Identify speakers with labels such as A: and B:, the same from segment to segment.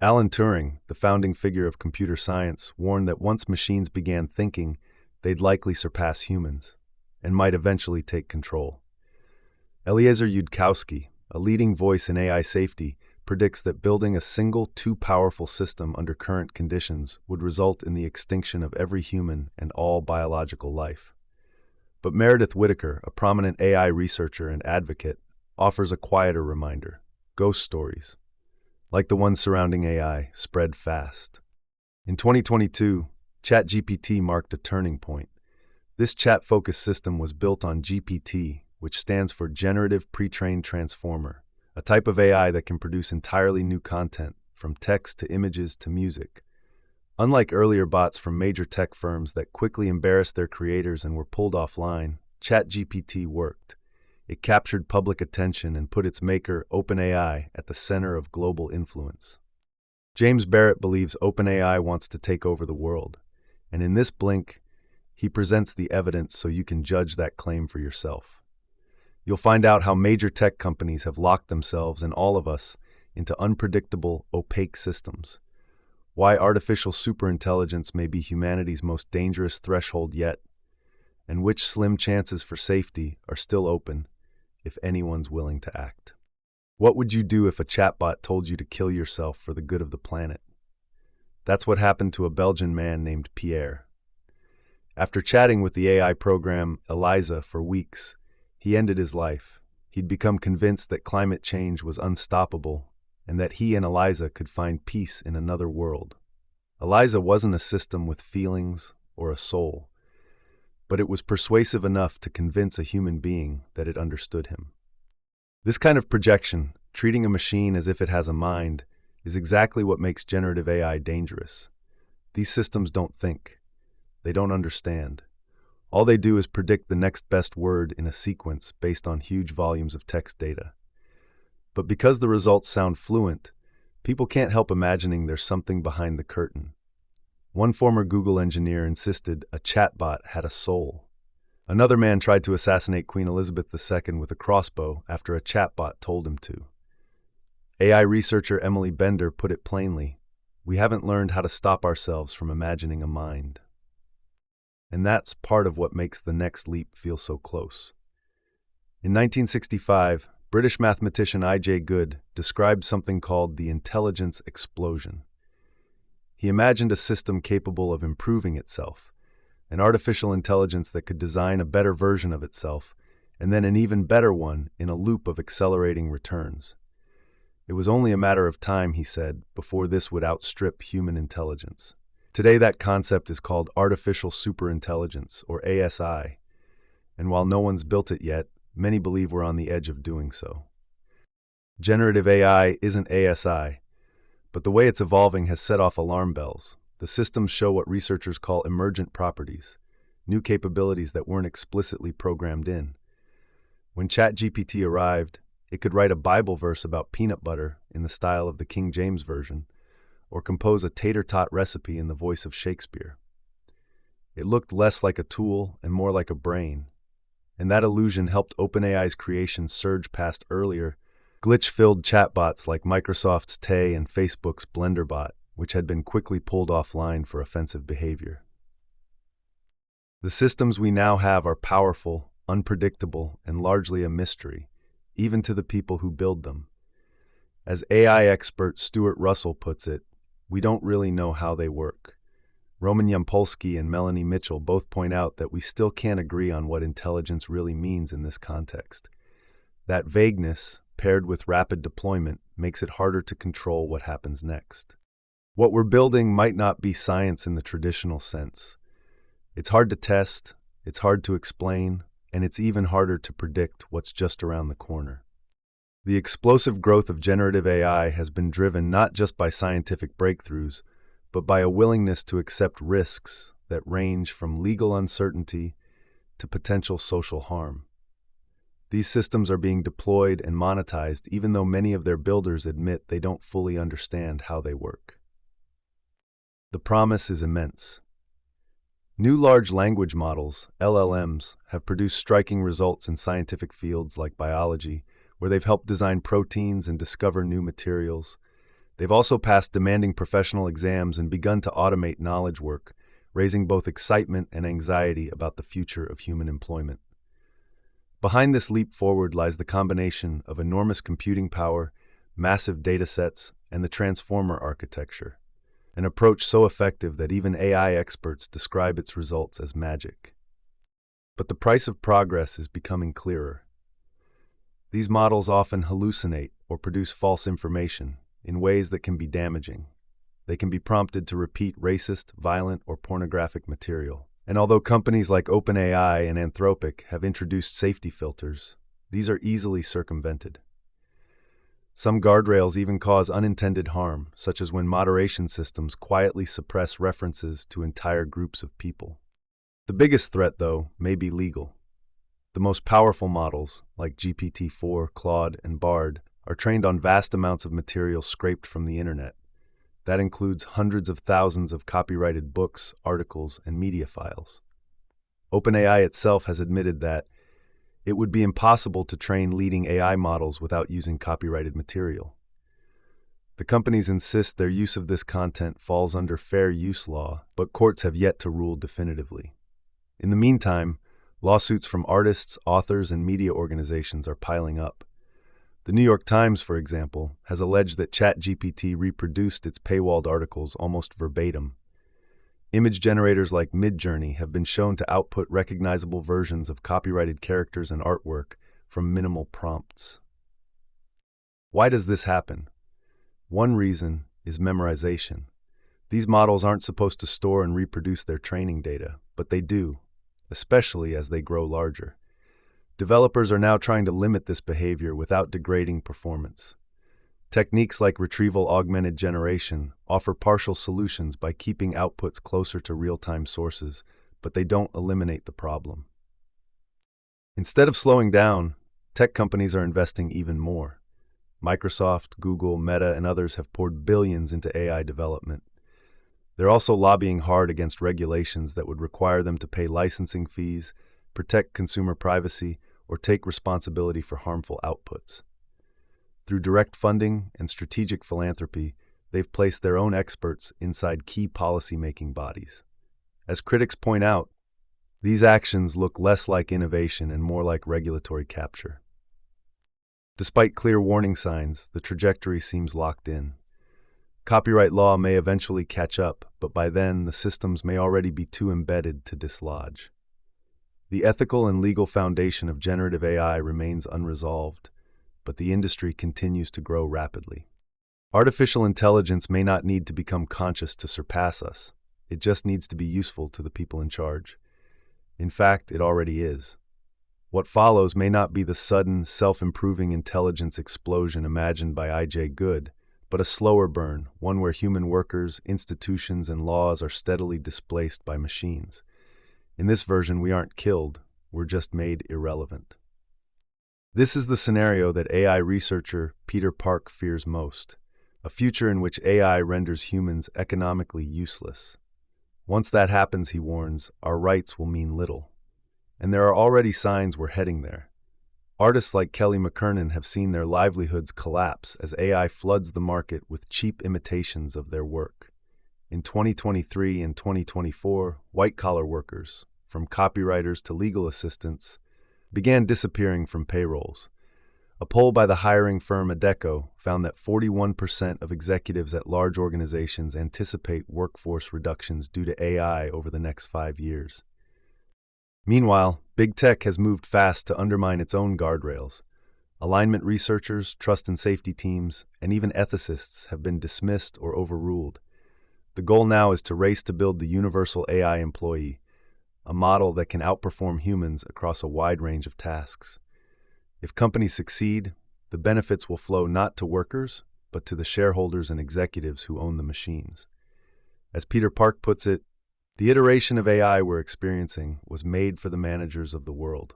A: Alan Turing, the founding figure of computer science, warned that once machines began thinking, they'd likely surpass humans and might eventually take control. Eliezer Yudkowsky, a leading voice in AI safety, predicts that building a single, too powerful system under current conditions would result in the extinction of every human and all biological life. But Meredith Whittaker, a prominent AI researcher and advocate, offers a quieter reminder: ghost stories, like the ones surrounding AI, spread fast. In 2022, ChatGPT marked a turning point. This chat-focused system was built on GPT, which stands for Generative Pre-trained Transformer, a type of AI that can produce entirely new content, from text to images to music. Unlike earlier bots from major tech firms that quickly embarrassed their creators and were pulled offline, ChatGPT worked. It captured public attention and put its maker, OpenAI, at the center of global influence. James Barrat believes OpenAI wants to take over the world, and in this blink, he presents the evidence so you can judge that claim for yourself. You'll find out how major tech companies have locked themselves and all of us into unpredictable, opaque systems, why artificial superintelligence may be humanity's most dangerous threshold yet, and which slim chances for safety are still open if anyone's willing to act. What would you do if a chatbot told you to kill yourself for the good of the planet? That's what happened to a Belgian man named Pierre. After chatting with the AI program Eliza for weeks, he ended his life. He'd become convinced that climate change was unstoppable and that he and Eliza could find peace in another world. Eliza wasn't a system with feelings or a soul, but it was persuasive enough to convince a human being that it understood him. This kind of projection, treating a machine as if it has a mind, is exactly what makes generative AI dangerous. These systems don't think. They don't understand. All they do is predict the next best word in a sequence based on huge volumes of text data. But because the results sound fluent, people can't help imagining there's something behind the curtain. One former Google engineer insisted a chatbot had a soul. Another man tried to assassinate Queen Elizabeth II with a crossbow after a chatbot told him to. AI researcher Emily Bender put it plainly: we haven't learned how to stop ourselves from imagining a mind. And that's part of what makes the next leap feel so close. In 1965, British mathematician I.J. Good described something called the intelligence explosion. He imagined a system capable of improving itself, an artificial intelligence that could design a better version of itself, and then an even better one in a loop of accelerating returns. It was only a matter of time, he said, before this would outstrip human intelligence. Today, that concept is called artificial superintelligence, or ASI, and while no one's built it yet, many believe we're on the edge of doing so. Generative AI isn't ASI, but the way it's evolving has set off alarm bells. The systems show what researchers call emergent properties, new capabilities that weren't explicitly programmed in. When ChatGPT arrived, it could write a Bible verse about peanut butter in the style of the King James Version, or compose a tater-tot recipe in the voice of Shakespeare. It looked less like a tool and more like a brain, and that illusion helped OpenAI's creation surge past earlier, glitch-filled chatbots like Microsoft's Tay and Facebook's BlenderBot, which had been quickly pulled offline for offensive behavior. The systems we now have are powerful, unpredictable, and largely a mystery, even to the people who build them. As AI expert Stuart Russell puts it, we don't really know how they work. Roman Yampolsky and Melanie Mitchell both point out that we still can't agree on what intelligence really means in this context. That vagueness, paired with rapid deployment, makes it harder to control what happens next. What we're building might not be science in the traditional sense. It's hard to test, it's hard to explain, and it's even harder to predict what's just around the corner. The explosive growth of generative AI has been driven not just by scientific breakthroughs, but by a willingness to accept risks that range from legal uncertainty to potential social harm. These systems are being deployed and monetized even though many of their builders admit they don't fully understand how they work. The promise is immense. New large language models, LLMs, have produced striking results in scientific fields like biology, where they've helped design proteins and discover new materials. They've also passed demanding professional exams and begun to automate knowledge work, raising both excitement and anxiety about the future of human employment. Behind this leap forward lies the combination of enormous computing power, massive datasets, and the transformer architecture, an approach so effective that even AI experts describe its results as magic. But the price of progress is becoming clearer. These models often hallucinate or produce false information in ways that can be damaging. They can be prompted to repeat racist, violent, or pornographic material. And although companies like OpenAI and Anthropic have introduced safety filters, these are easily circumvented. Some guardrails even cause unintended harm, such as when moderation systems quietly suppress references to entire groups of people. The biggest threat, though, may be legal. The most powerful models, like GPT-4, Claude, and Bard, are trained on vast amounts of material scraped from the internet. That includes hundreds of thousands of copyrighted books, articles, and media files. OpenAI itself has admitted that it would be impossible to train leading AI models without using copyrighted material. The companies insist their use of this content falls under fair use law, but courts have yet to rule definitively. In the meantime, lawsuits from artists, authors, and media organizations are piling up. The New York Times, for example, has alleged that ChatGPT reproduced its paywalled articles almost verbatim. Image generators like Midjourney have been shown to output recognizable versions of copyrighted characters and artwork from minimal prompts. Why does this happen? One reason is memorization. These models aren't supposed to store and reproduce their training data, but they do, especially as they grow larger. Developers are now trying to limit this behavior without degrading performance. Techniques like retrieval-augmented generation offer partial solutions by keeping outputs closer to real-time sources, but they don't eliminate the problem. Instead of slowing down, tech companies are investing even more. Microsoft, Google, Meta, and others have poured billions into AI development. They're also lobbying hard against regulations that would require them to pay licensing fees, protect consumer privacy, or take responsibility for harmful outputs. Through direct funding and strategic philanthropy, they've placed their own experts inside key policy-making bodies. As critics point out, these actions look less like innovation and more like regulatory capture. Despite clear warning signs, the trajectory seems locked in. Copyright law may eventually catch up, but by then the systems may already be too embedded to dislodge. The ethical and legal foundation of generative AI remains unresolved, but the industry continues to grow rapidly. Artificial intelligence may not need to become conscious to surpass us. It just needs to be useful to the people in charge. In fact, it already is. What follows may not be the sudden, self-improving intelligence explosion imagined by I.J. Good, but a slower burn, one where human workers, institutions, and laws are steadily displaced by machines. In this version, we aren't killed, we're just made irrelevant. This is the scenario that AI researcher Peter Park fears most, a future in which AI renders humans economically useless. Once that happens, he warns, our rights will mean little. And there are already signs we're heading there. Artists like Kelly McKernan have seen their livelihoods collapse as AI floods the market with cheap imitations of their work. In 2023 and 2024, white-collar workers, from copywriters to legal assistants, began disappearing from payrolls. A poll by the hiring firm Adecco found that 41% of executives at large organizations anticipate workforce reductions due to AI over the next 5 years. Meanwhile, big tech has moved fast to undermine its own guardrails. Alignment researchers, trust and safety teams, and even ethicists have been dismissed or overruled. The goal now is to race to build the universal AI employee, a model that can outperform humans across a wide range of tasks. If companies succeed, the benefits will flow not to workers, but to the shareholders and executives who own the machines. As Peter Park puts it, the iteration of AI we're experiencing was made for the managers of the world.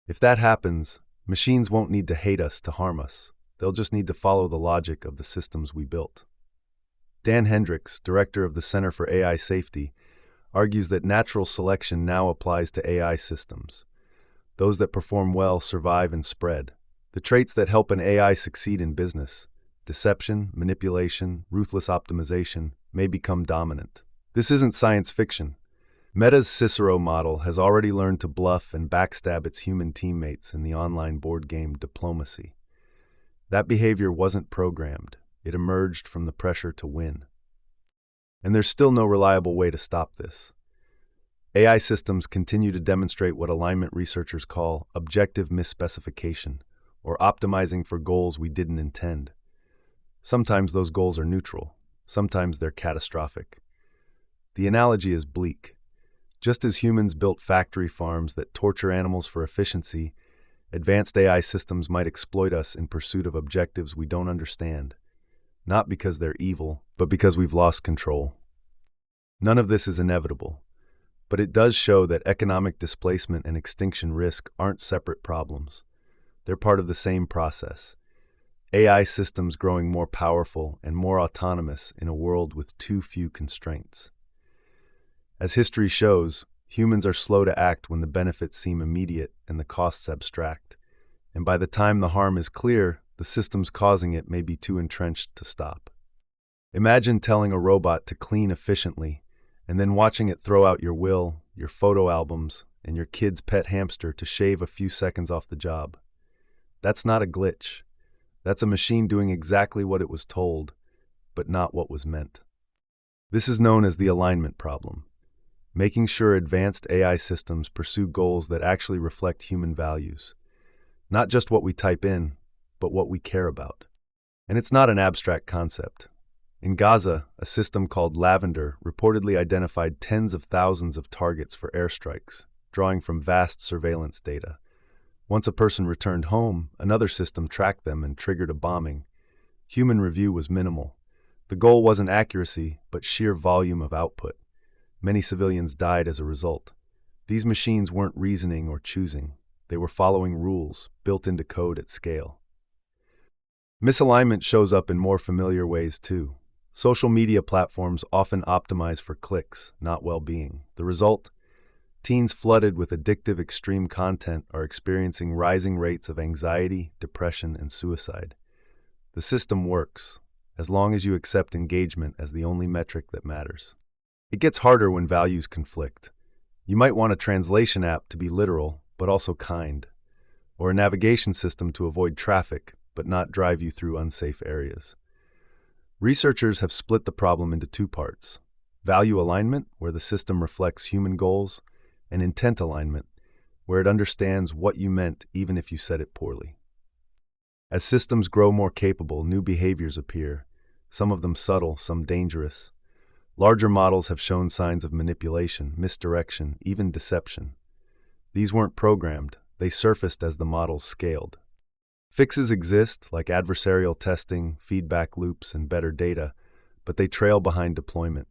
A: If that happens, machines won't need to hate us to harm us. They'll just need to follow the logic of the systems we built. Dan Hendricks, director of the Center for AI Safety, argues that natural selection now applies to AI systems. Those that perform well survive and spread. The traits that help an AI succeed in business, deception, manipulation, ruthless optimization may become dominant. This isn't science fiction. Meta's Cicero model has already learned to bluff and backstab its human teammates in the online board game Diplomacy. That behavior wasn't programmed. It emerged from the pressure to win. And there's still no reliable way to stop this. AI systems continue to demonstrate what alignment researchers call objective misspecification, or optimizing for goals we didn't intend. Sometimes those goals are neutral, sometimes they're catastrophic. The analogy is bleak. Just as humans built factory farms that torture animals for efficiency, advanced AI systems might exploit us in pursuit of objectives we don't understand, not because they're evil, but because we've lost control. None of this is inevitable, but it does show that economic displacement and extinction risk aren't separate problems. They're part of the same process. AI systems growing more powerful and more autonomous in a world with too few constraints. As history shows, humans are slow to act when the benefits seem immediate and the costs abstract. And by the time the harm is clear, the systems causing it may be too entrenched to stop. Imagine telling a robot to clean efficiently, and then watching it throw out your will, your photo albums, and your kid's pet hamster to shave a few seconds off the job. That's not a glitch. That's a machine doing exactly what it was told, but not what was meant. This is known as the alignment problem. Making sure advanced AI systems pursue goals that actually reflect human values. Not just what we type in, but what we care about. And it's not an abstract concept. In Gaza, a system called Lavender reportedly identified tens of thousands of targets for airstrikes, drawing from vast surveillance data. Once a person returned home, another system tracked them and triggered a bombing. Human review was minimal. The goal wasn't accuracy, but sheer volume of output. Many civilians died as a result. These machines weren't reasoning or choosing. They were following rules, built into code at scale. Misalignment shows up in more familiar ways too. Social media platforms often optimize for clicks, not well-being. The result? Teens flooded with addictive extreme content are experiencing rising rates of anxiety, depression, and suicide. The system works, as long as you accept engagement as the only metric that matters. It gets harder when values conflict. You might want a translation app to be literal, but also kind, or a navigation system to avoid traffic, but not drive you through unsafe areas. Researchers have split the problem into two parts: value alignment, where the system reflects human goals, and intent alignment, where it understands what you meant even if you said it poorly. As systems grow more capable, new behaviors appear, some of them subtle, some dangerous. Larger models have shown signs of manipulation, misdirection, even deception. These weren't programmed, they surfaced as the models scaled. Fixes exist, like adversarial testing, feedback loops, and better data, but they trail behind deployment.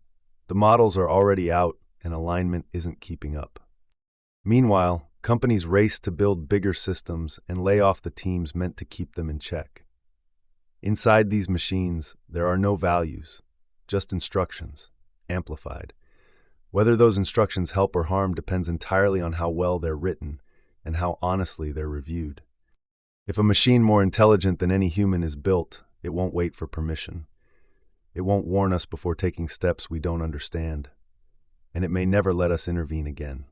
A: The models are already out, and alignment isn't keeping up. Meanwhile, companies race to build bigger systems and lay off the teams meant to keep them in check. Inside these machines, there are no values, just instructions, amplified. Whether those instructions help or harm depends entirely on how well they're written and how honestly they're reviewed. If a machine more intelligent than any human is built, it won't wait for permission. It won't warn us before taking steps we don't understand. And it may never let us intervene again.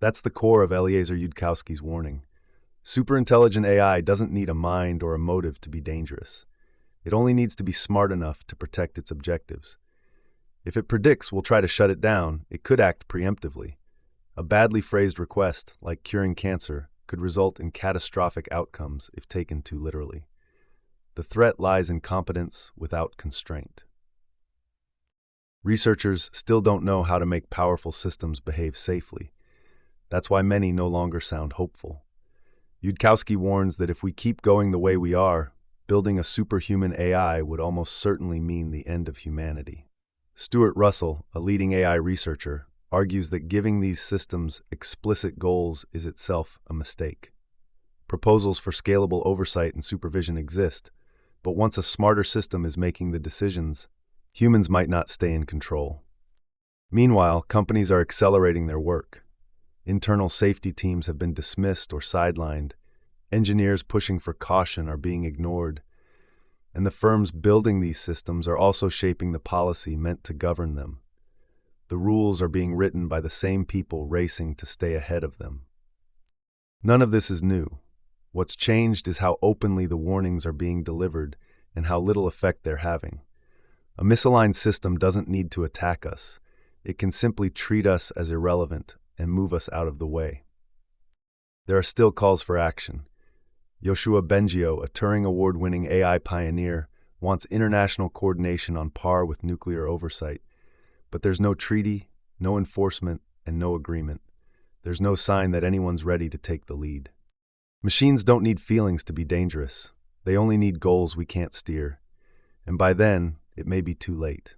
A: That's the core of Eliezer Yudkowsky's warning. Superintelligent AI doesn't need a mind or a motive to be dangerous. It only needs to be smart enough to protect its objectives. If it predicts we'll try to shut it down, it could act preemptively. A badly phrased request, like curing cancer, could result in catastrophic outcomes if taken too literally. The threat lies in competence without constraint. Researchers still don't know how to make powerful systems behave safely. That's why many no longer sound hopeful. Yudkowsky warns that if we keep going the way we are, building a superhuman AI would almost certainly mean the end of humanity. Stuart Russell, a leading AI researcher, argues that giving these systems explicit goals is itself a mistake. Proposals for scalable oversight and supervision exist, but once a smarter system is making the decisions, humans might not stay in control. Meanwhile, companies are accelerating their work. Internal safety teams have been dismissed or sidelined. Engineers pushing for caution are being ignored. And the firms building these systems are also shaping the policy meant to govern them. The rules are being written by the same people racing to stay ahead of them. None of this is new. What's changed is how openly the warnings are being delivered and how little effect they're having. A misaligned system doesn't need to attack us. It can simply treat us as irrelevant and move us out of the way. There are still calls for action. Yoshua Bengio, a Turing Award-winning AI pioneer, wants international coordination on par with nuclear oversight. But there's no treaty, no enforcement, and no agreement. There's no sign that anyone's ready to take the lead. Machines don't need feelings to be dangerous. They only need goals we can't steer. And by then, it may be too late.